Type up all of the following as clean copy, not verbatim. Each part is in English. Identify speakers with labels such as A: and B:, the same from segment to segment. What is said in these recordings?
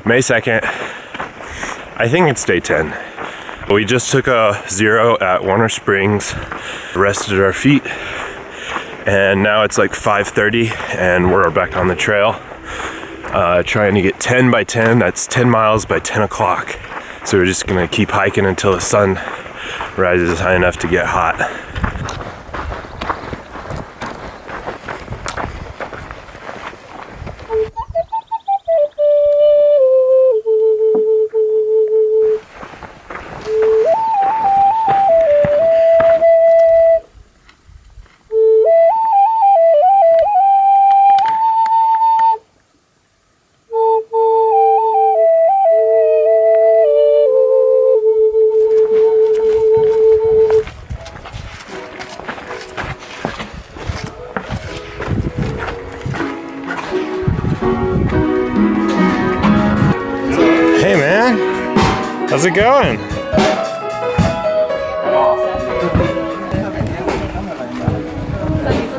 A: May 2nd. I think it's day 10. We just took a 0 at Warner Springs, rested our feet, and now it's like 5:30 and we're back on the trail, trying to get 10 by 10. That's 10 miles by 10 o'clock. So we're just gonna keep hiking until the sun rises high enough to get hot. How's it going?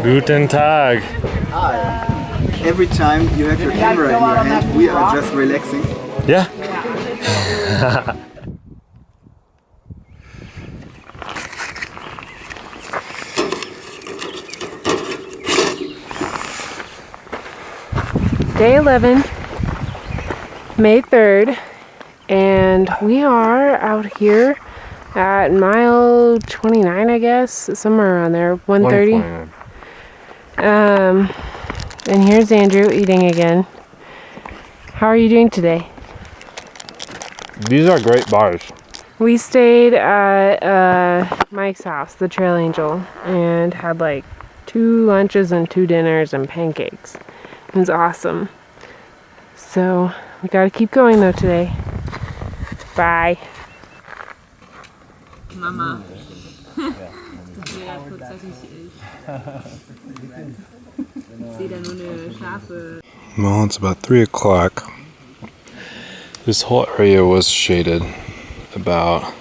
A: Guten Tag.
B: Hi. Every time you have your camera in your hand, we are just relaxing.
A: Yeah.
C: Day 11, May 3rd. And we are out here at mile 29, I guess, somewhere around there, 130. And here's Andrew eating again. How are you doing today?
A: These are great bars.
C: We stayed at Mike's house, the Trail Angel, and had like 2 lunches and 2 dinners and pancakes. It was awesome. So we gotta keep going though today. Bye. Mama.
A: Well, it's about 3 o'clock. This whole area was shaded about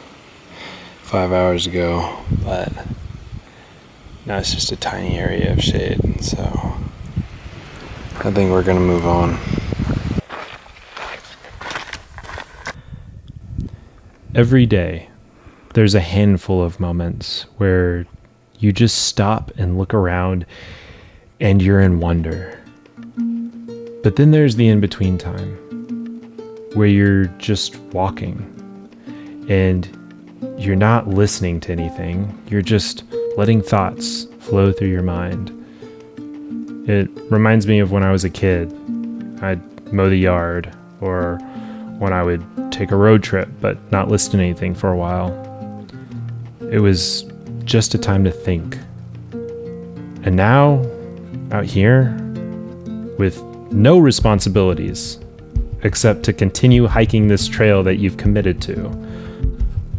A: 5 hours ago, but now it's just a tiny area of shade, so I think we're gonna move on.
D: Every day, there's a handful of moments where you just stop and look around and you're in wonder. But then there's the in-between time where you're just walking and you're not listening to anything. You're just letting thoughts flow through your mind. It reminds me of when I was a kid. I'd mow the yard, or when I would take a road trip but not listen to anything for a while. It was just a time to think. And now, out here, with no responsibilities except to continue hiking this trail that you've committed to,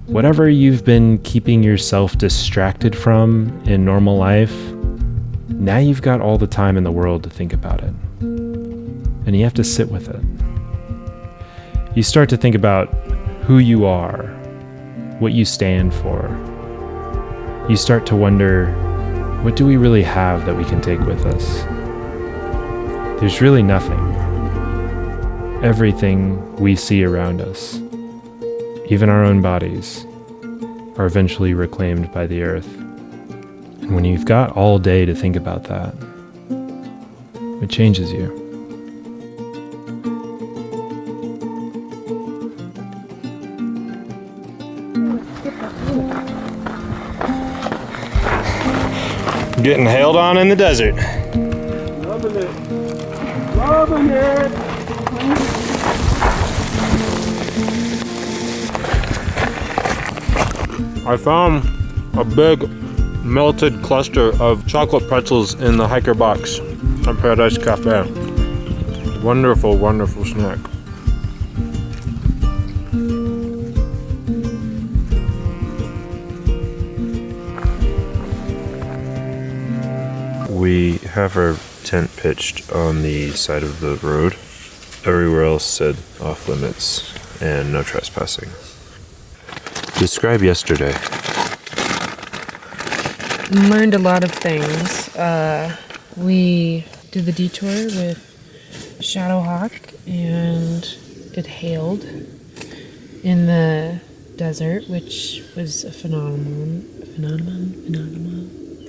D: whatever you've been keeping yourself distracted from in normal life, now you've got all the time in the world to think about it. And you have to sit with it. You start to think about who you are, what you stand for. You start to wonder, what do we really have that we can take with us? There's really nothing. Everything we see around us, even our own bodies, are eventually reclaimed by the earth. And when you've got all day to think about that, it changes you.
A: Getting hailed on in the desert.
B: Loving it. Loving it.
A: I found a big melted cluster of chocolate pretzels in the hiker box at Paradise Cafe. Wonderful, wonderful snack. We have our tent pitched on the side of the road. Everywhere else said off limits and no trespassing. Describe yesterday.
C: Learned a lot of things. We did the detour with Shadowhawk, and it hailed in the desert, which was a phenomenon.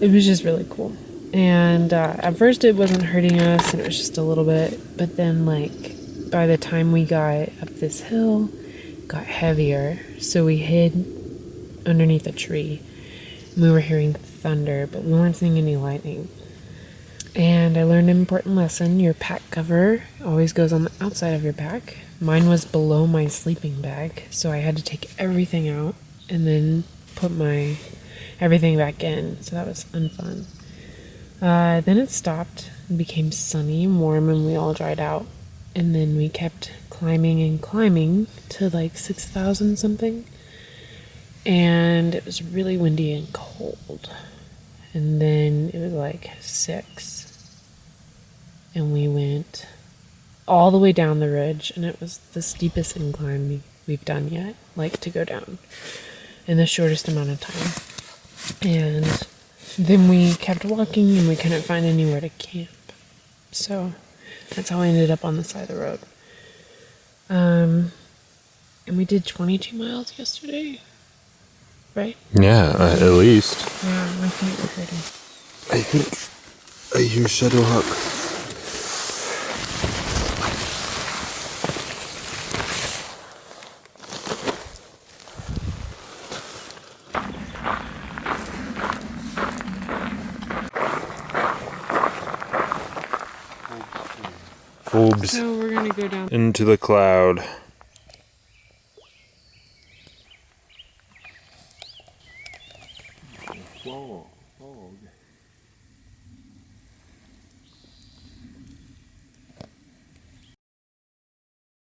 C: It was just really cool. And at first it wasn't hurting us, and it was just a little bit, but then like by the time we got up this hill, it got heavier, so we hid underneath a tree. We were hearing thunder, but we weren't seeing any lightning. And I learned an important lesson. Your pack cover always goes on the outside of your pack. Mine was below my sleeping bag, so I had to take everything out and then put my everything back in, so that was unfun. Then it stopped and became sunny and warm, and we all dried out. And then we kept climbing and climbing to like 6,000 something. And it was really windy and cold. And then it was like 6. And we went all the way down the ridge, and it was the steepest incline we've done yet, like to go down in the shortest amount of time. And then we kept walking, and we couldn't find anywhere to camp. So that's how I ended up on the side of the road. And we did 22 miles yesterday, right?
A: Yeah, at least.
C: Yeah, my feet were hurting.
A: I think I hear Shadowhawk. Orbs
C: So we're gonna go down.
A: into the cloud.